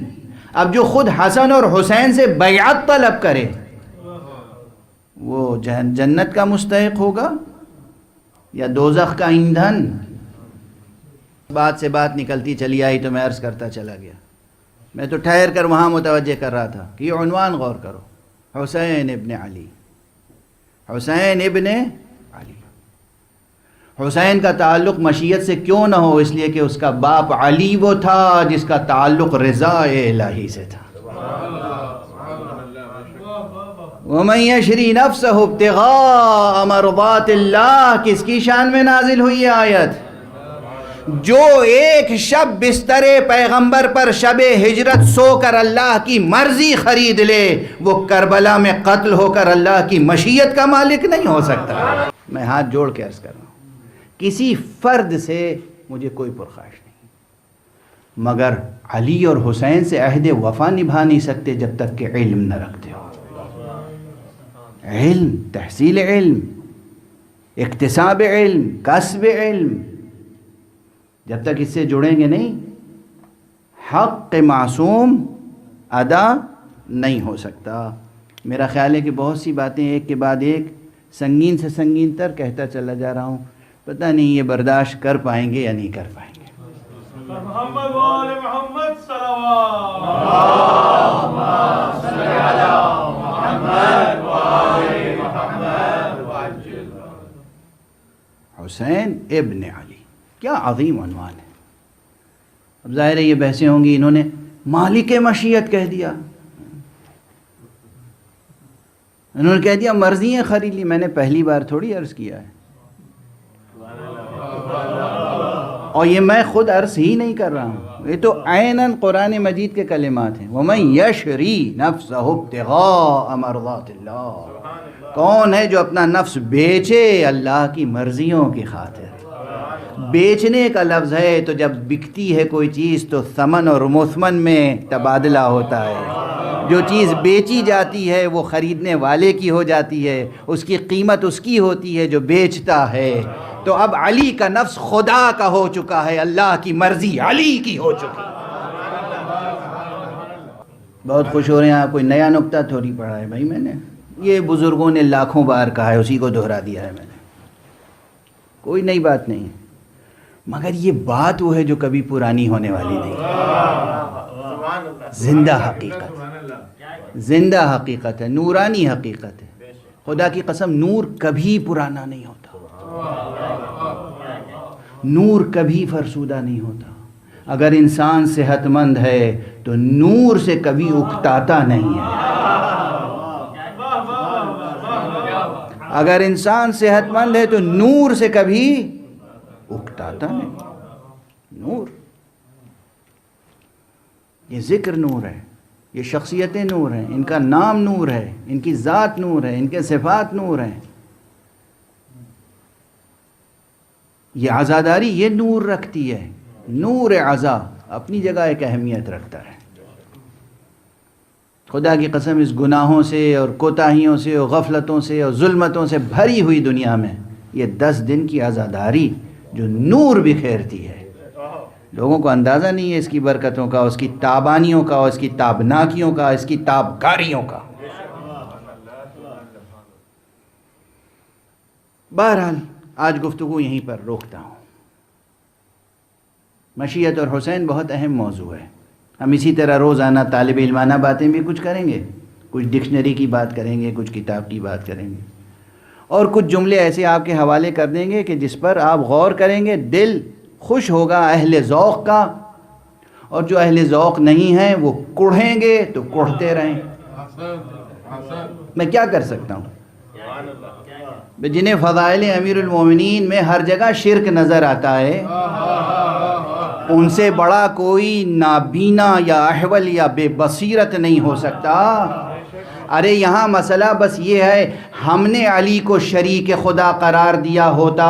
اب جو خود حسن اور حسین سے بیعت طلب کرے وہ جنت کا مستحق ہوگا یا دوزخ کا ایندھن؟ بات سے بات نکلتی چلی آئی تو میں عرض کرتا چلا گیا. میں تو ٹھہر کر وہاں متوجہ کر رہا تھا کہ یہ عنوان غور کرو، حسین ابن علی. حسین ابن علی. حسین کا تعلق مشیت سے کیوں نہ ہو؟ اس لیے کہ اس کا باپ علی وہ تھا جس کا تعلق رضا الہی سے تھا. وَمَن يَشْرِ نَفْسَهُ ابْتِغَاءَ مَرْضَاتِ اللَّهِ. کس کی شان میں نازل ہوئی یہ آیت؟ جو ایک شب بستر پیغمبر پر شب ہجرت سو کر اللہ کی مرضی خرید لے وہ کربلا میں قتل ہو کر اللہ کی مشیت کا مالک نہیں ہو سکتا. میں ہاتھ جوڑ کے عرض کر رہا ہوں کسی فرد سے مجھے کوئی پرخاش نہیں، مگر علی اور حسین سے عہد وفا نبھا نہیں سکتے جب تک کہ علم نہ رکھتے ہو. علم، تحصیل علم، اکتساب علم، کسب علم، جب تک اس سے جڑیں گے نہیں حق معصوم ادا نہیں ہو سکتا. میرا خیال ہے کہ بہت سی باتیں ایک کے بعد ایک سنگین سے سنگین تر کہتا چلا جا رہا ہوں. پتہ نہیں یہ برداشت کر پائیں گے یا نہیں کر پائیں گے. محمد وآل محمد صلوات. حسین ابن علی کیا عظیم عنوان ہے. اب ظاہر ہے یہ بحثیں ہوں گی، انہوں نے مالک مشیت کہہ دیا، انہوں نے کہہ دیا مرضیاں خرید لی. میں نے پہلی بار تھوڑی عرض کیا ہے، اور یہ میں خود عرض ہی نہیں کر رہا ہوں، یہ تو عیناً قرآن مجید کے کلمات ہیں. وَمَن يَشْرِ نَفْسَهُ ابْتِغَاءَ مَرْضَاتِ اللَّهِ. کون ہے جو اپنا نفس بیچے اللہ کی مرضیوں کی خاطر؟ بیچنے کا لفظ ہے تو جب بکتی ہے کوئی چیز تو ثمن اور مثمن میں تبادلہ ہوتا ہے. جو چیز بیچی جاتی ہے وہ خریدنے والے کی ہو جاتی ہے، اس کی قیمت اس کی ہوتی ہے جو بیچتا ہے. تو اب علی کا نفس خدا کا ہو چکا ہے، اللہ کی مرضی علی کی ہو چکی. بہت خوش ہو رہے ہیں آپ، کوئی نیا نکتہ تھوڑی پڑھا ہے بھائی، میں نے یہ بزرگوں نے لاکھوں بار کہا ہے، اسی کو دہرا دیا ہے میں نے، کوئی نئی بات نہیں. مگر یہ بات وہ ہے جو کبھی پرانی ہونے والی نہیں. زندہ حقیقت، زندہ حقیقت ہے، نورانی حقیقت ہے. خدا کی قسم نور کبھی پرانا نہیں ہوتا، نور کبھی فرسودہ نہیں ہوتا. اگر انسان صحت مند ہے تو نور سے کبھی اکتاتا نہیں ہے. اگر انسان صحت مند ہے تو نور سے کبھی اکتاتا نہیں. نور، یہ ذکر نور ہے، یہ شخصیتیں نور ہیں، ان کا نام نور ہے، ان کی ذات نور ہے، ان کے صفات نور ہیں. یہ عزاداری یہ نور رکھتی ہے. نور عزا اپنی جگہ ایک اہمیت رکھتا ہے. خدا کی قسم اس گناہوں سے اور کوتاہیوں سے اور غفلتوں سے اور ظلمتوں سے بھری ہوئی دنیا میں یہ 10 دن کی عزاداری جو نور بکھیرتی ہے. لوگوں کو اندازہ نہیں ہے اس کی برکتوں کا، اس کی تابانیوں کا، اس کی تابناکیوں کا، اس کی تابکاریوں کا. بہرحال آج گفتگو یہیں پر روکتا ہوں. مشیت اور حسین بہت اہم موضوع ہے. ہم اسی طرح روزانہ طالب علمانہ باتیں بھی کچھ کریں گے، کچھ ڈکشنری کی بات کریں گے، کچھ کتاب کی بات کریں گے، اور کچھ جملے ایسے آپ کے حوالے کر دیں گے کہ جس پر آپ غور کریں گے، دل خوش ہوگا اہل ذوق کا. اور جو اہل ذوق نہیں ہیں وہ کڑھیں گے تو کڑھتے رہیں. میں کیا کر سکتا ہوں؟ جنہیں فضائل امیر المومنین میں ہر جگہ شرک نظر آتا ہے، ان سے بڑا کوئی نابینا یا احول یا بے بصیرت نہیں ہو سکتا. ارے یہاں مسئلہ بس یہ ہے، ہم نے علی کو شریک خدا قرار دیا ہوتا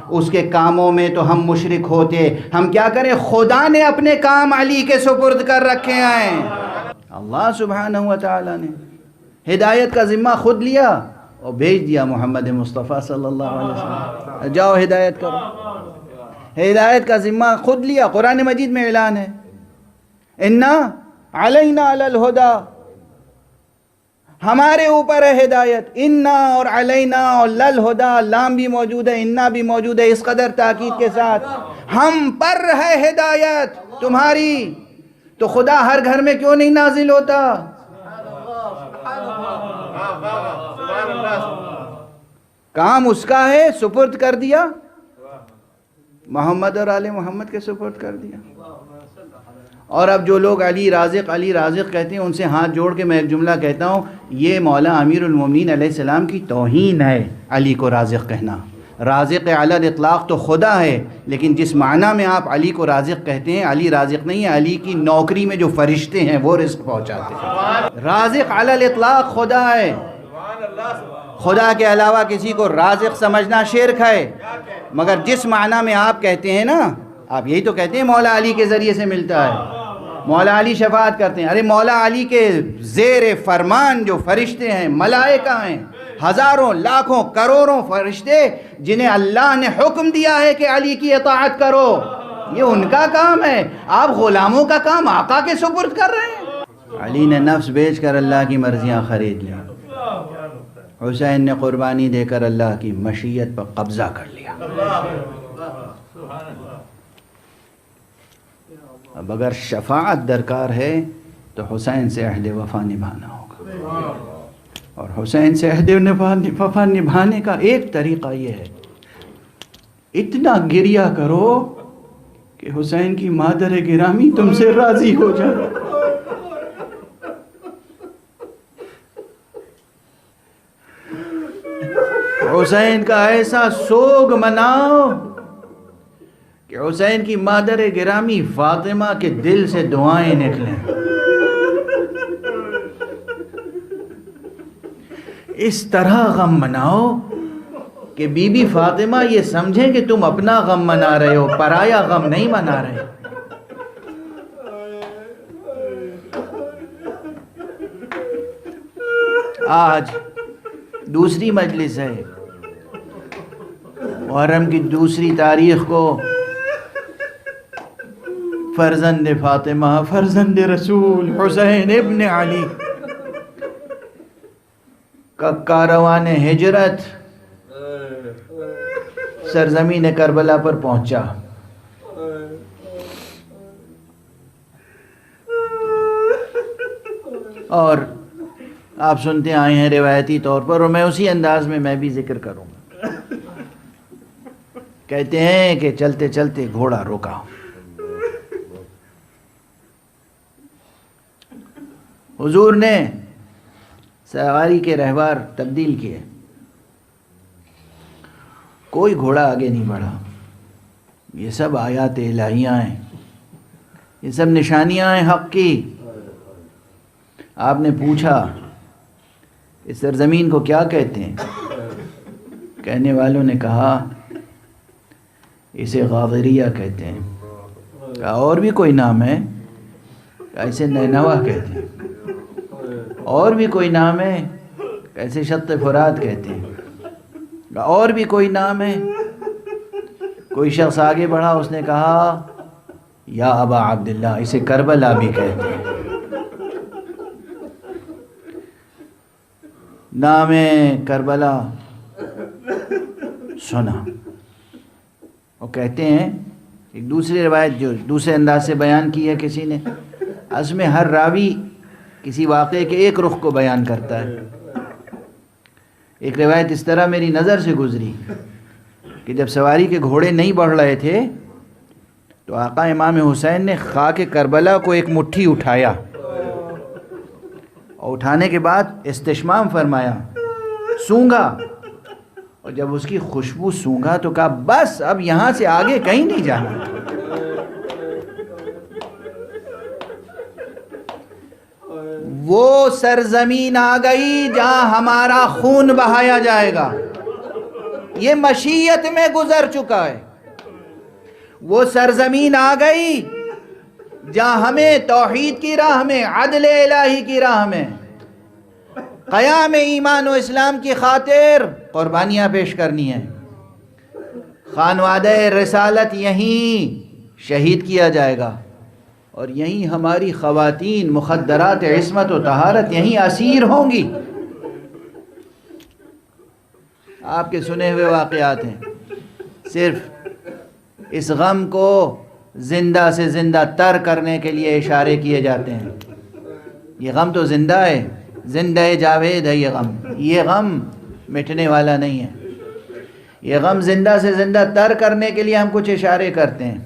اس کے کاموں میں تو ہم مشرک ہوتے. ہم کیا کریں؟ خدا نے اپنے کام علی کے سپرد کر رکھے ہیں. اللہ سبحانہ و تعالیٰ نے ہدایت کا ذمہ خود لیا اور بھیج دیا محمد مصطفیٰ صلی اللہ علیہ وسلم، جاؤ ہدایت کرو. ہدایت کا ذمہ خود لیا. قرآن مجید میں اعلان ہے، انا علینا علی الہدی، ہمارے اوپر ہے ہدایت. انا اور علینا اور للہدی، لام بھی موجود ہے، انا بھی موجود ہے، اس قدر تاکید کے ساتھ ہم پر ہے ہدایت تمہاری. تو خدا ہر گھر میں کیوں نہیں نازل ہوتا؟ کام اس کا ہے، سپرد کر دیا، محمد اور آل محمد کے سپرد کر دیا. اور اب جو لوگ علی رازق کہتے ہیں، ان سے ہاتھ جوڑ کے میں ایک جملہ کہتا ہوں، یہ مولا امیر المومنین علیہ السلام کی توہین ہے علی کو رازق کہنا. رازق علی الاطلاق تو خدا ہے، لیکن جس معنی میں آپ علی کو رازق کہتے ہیں، علی رازق نہیں ہے، علی کی نوکری میں جو فرشتے ہیں وہ رزق پہنچاتے ہیں. رازق علی الاطلاق خدا ہے. خدا کے علاوہ کسی کو رازق سمجھنا شرک ہے. مگر جس معنی میں آپ کہتے ہیں نا، آپ یہی تو کہتے ہیں مولا علی کے ذریعے سے ملتا ہے، مولا علی شفاعت کرتے ہیں. ارے مولا علی کے زیر فرمان جو فرشتے ہیں، ملائکہ ہیں، ہزاروں لاکھوں کروڑوں فرشتے، جنہیں اللہ نے حکم دیا ہے کہ علی کی اطاعت کرو، یہ ان کا کام ہے. آپ غلاموں کا کام آقا کے سپرد کر رہے ہیں. علی نے نفس بیچ کر اللہ کی مرضیاں خرید لی، حسین نے قربانی دے کر اللہ کی مشیت پر قبضہ کر لیا. اب اگر شفاعت درکار ہے تو حسین سے عہد وفا نبھانا ہوگا. اور حسین سے عہد وفا نبھانے کا ایک طریقہ یہ ہے، اتنا گریہ کرو کہ حسین کی مادر گرامی تم سے راضی ہو جائے. حسین کا ایسا سوگ مناؤ کہ حسین کی مادر گرامی فاطمہ کے دل سے دعائیں نکلیں. اس طرح غم مناؤ کہ بی بی فاطمہ یہ سمجھیں کہ تم اپنا غم منا رہے ہو، پرایا غم نہیں منا رہے. آج دوسری مجلس ہے، محرم کی دوسری تاریخ کو فرزند فاطمہ، فرزند رسول حسین ابن علی کا کاروان ہجرت سرزمین کربلا پر پہنچا. اور آپ سنتے آئے ہیں روایتی طور پر، اور میں اسی انداز میں بھی ذکر کروں گا. کہتے ہیں کہ چلتے چلتے گھوڑا رکا. حضور نے سواری کے رہبر تبدیل کیے، کوئی گھوڑا آگے نہیں بڑھا. یہ سب آیات الہیاں ہیں، یہ سب نشانیاں ہیں حق کی. آپ نے پوچھا اس سرزمین کو کیا کہتے ہیں؟ کہنے والوں نے کہا اسے غاغریہ کہتے ہیں. کہا اور بھی کوئی نام ہے؟ کہا اسے نینوا کہتے ہیں. اور بھی کوئی نام ہے؟ ایسے شط فرات کہتے ہیں. اور بھی کوئی نام ہے؟ کوئی شخص آگے بڑھا، اس نے کہا یا ابا عبداللہ، اسے کربلا بھی کہتے ہیں، نام کربلا سنا۔ وہ کہتے ہیں، ایک دوسری روایت جو دوسرے انداز سے بیان کی ہے کسی نے، اس میں ہر راوی کسی واقعے کے ایک رخ کو بیان کرتا ہے۔ ایک روایت اس طرح میری نظر سے گزری کہ جب سواری کے گھوڑے نہیں بڑھ رہے تھے تو آقا امام حسین نے خاک کربلا کو ایک مٹھی اٹھایا اور اٹھانے کے بعد استشمام فرمایا، سونگا، اور جب اس کی خوشبو سونگا تو کہا بس اب یہاں سے آگے کہیں نہیں جانا۔ وہ سرزمین آ گئی جہاں ہمارا خون بہایا جائے گا، یہ مشیت میں گزر چکا ہے۔ وہ سرزمین آ گئی جہاں ہمیں توحید کی راہ میں، عدل الہی کی راہ میں، قیام ایمان و اسلام کی خاطر قربانیاں پیش کرنی ہیں۔ خانوادہ رسالت یہیں شہید کیا جائے گا، اور یہیں ہماری خواتین مخدرات عصمت و طہارت یہیں اسیر ہوں گی۔ آپ کے سنے ہوئے واقعات ہیں، صرف اس غم کو زندہ سے زندہ تر کرنے کے لیے اشارے کیے جاتے ہیں۔ یہ غم تو زندہ ہے، زندہ جاوید ہے یہ غم مٹنے والا نہیں ہے۔ یہ غم زندہ سے زندہ تر کرنے کے لیے ہم کچھ اشارے کرتے ہیں۔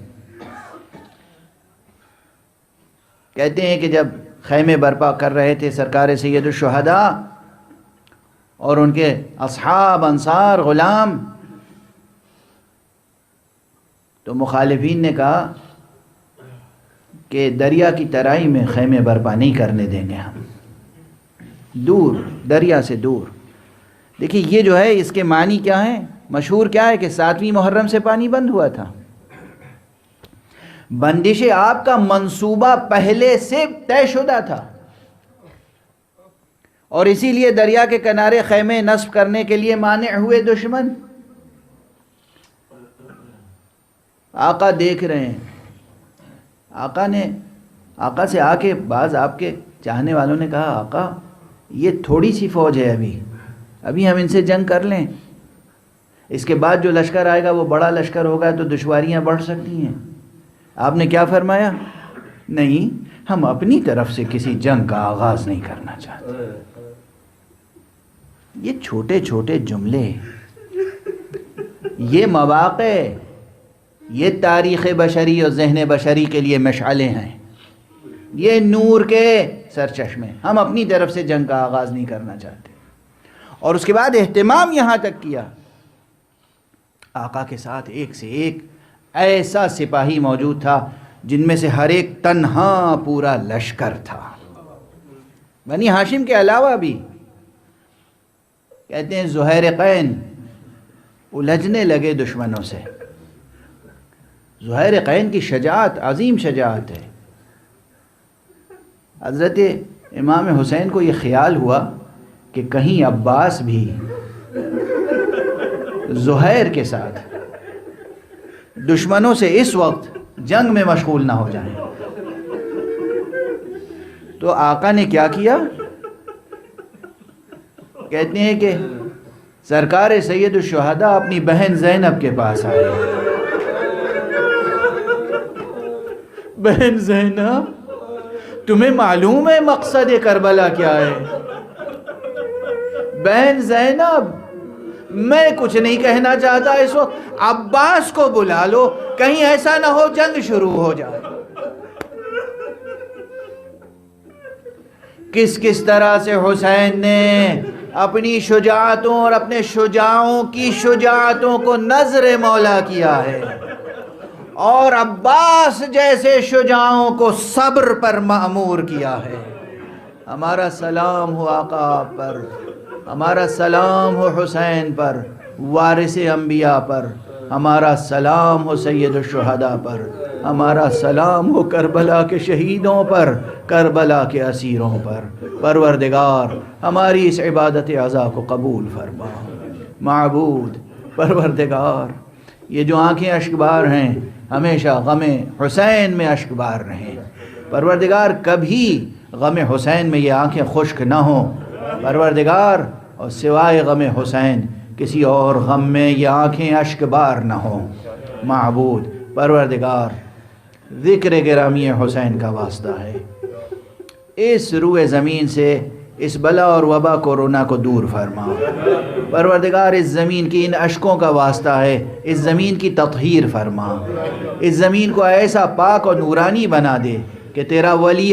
کہتے ہیں کہ جب خیمے برپا کر رہے تھے سرکار سید الشہداء اور ان کے اصحاب، انصار، غلام، تو مخالفین نے کہا کہ دریا کی ترائی میں خیمے برپا نہیں کرنے دیں گے ہم، دور، دریا سے دور۔ دیکھیے یہ جو ہے اس کے معنی کیا ہیں، مشہور کیا ہے کہ 7ویں محرم سے پانی بند ہوا تھا۔ بندش آپ کا منصوبہ پہلے سے طے شدہ تھا، اور اسی لیے دریا کے کنارے خیمے نصب کرنے کے لیے مانع ہوئے دشمن۔ آقا دیکھ رہے ہیں، آقا سے آ کے بعض آپ کے چاہنے والوں نے کہا آقا یہ تھوڑی سی فوج ہے، ابھی ہم ان سے جنگ کر لیں، اس کے بعد جو لشکر آئے گا وہ بڑا لشکر ہوگا تو دشواریاں بڑھ سکتی ہیں۔ آپ نے کیا فرمایا؟ نہیں، ہم اپنی طرف سے کسی جنگ کا آغاز نہیں کرنا چاہتے۔ یہ چھوٹے چھوٹے جملے، یہ مواقع، یہ تاریخ بشری اور ذہن بشری کے لیے مشعلیں ہیں، یہ نور کے سرچشمے۔ ہم اپنی طرف سے جنگ کا آغاز نہیں کرنا چاہتے۔ اور اس کے بعد اہتمام یہاں تک کیا، آقا کے ساتھ ایک سے ایک ایسا سپاہی موجود تھا جن میں سے ہر ایک تنہا پورا لشکر تھا، بنی ہاشم کے علاوہ بھی۔ کہتے ہیں زہیرقین الجھنے لگے دشمنوں سے۔ زہیرقین کی شجاعت عظیم شجاعت ہے۔ حضرت امام حسین کو یہ خیال ہوا کہ کہیں عباس بھی زہیر کے ساتھ دشمنوں سے اس وقت جنگ میں مشغول نہ ہو جائیں۔ تو آقا نے کیا کیا؟ کہتے ہیں کہ سرکار سید الشہداء اپنی بہن زینب کے پاس آئے۔ بہن زینب، تمہیں معلوم ہے مقصد کربلا کیا ہے؟ بہن زینب، میں کچھ نہیں کہنا چاہتا اس وقت، عباس کو بلا لو، کہیں ایسا نہ ہو جنگ شروع ہو جائے۔ کس طرح سے حسین نے اپنی شجاعتوں اور اپنے شجاعوں کی شجاعتوں کو نظر مولا کیا ہے، اور عباس جیسے شجاعوں کو صبر پر مأمور کیا ہے۔ ہمارا سلام ہو آقا آپ پر، ہمارا سلام ہو حسین پر، وارث انبیاء پر، ہمارا سلام ہو سید الشہداء پر، ہمارا سلام ہو کربلا کے شہیدوں پر، کربلا کے اسیروں پر۔ پروردگار ہماری اس عبادت عزا کو قبول فرما۔ معبود پروردگار یہ جو آنکھیں اشکبار ہیں ہمیشہ غم حسین میں اشکبار رہیں۔ پروردگار کبھی غم حسین میں یہ آنکھیں خشک نہ ہوں پروردگار، اور سوائے غم حسین کسی اور غم میں یہ آنکھیں اشکبار نہ ہوں۔ معبود پروردگار ذکر گرامی حسین کا واسطہ ہے، اس روئے زمین سے اس بلا اور وبا کورونا کو دور فرما۔ پروردگار اس زمین کی ان اشکوں کا واسطہ ہے، اس زمین کی تطہیر فرما، اس زمین کو ایسا پاک اور نورانی بنا دے کہ تیرا ولی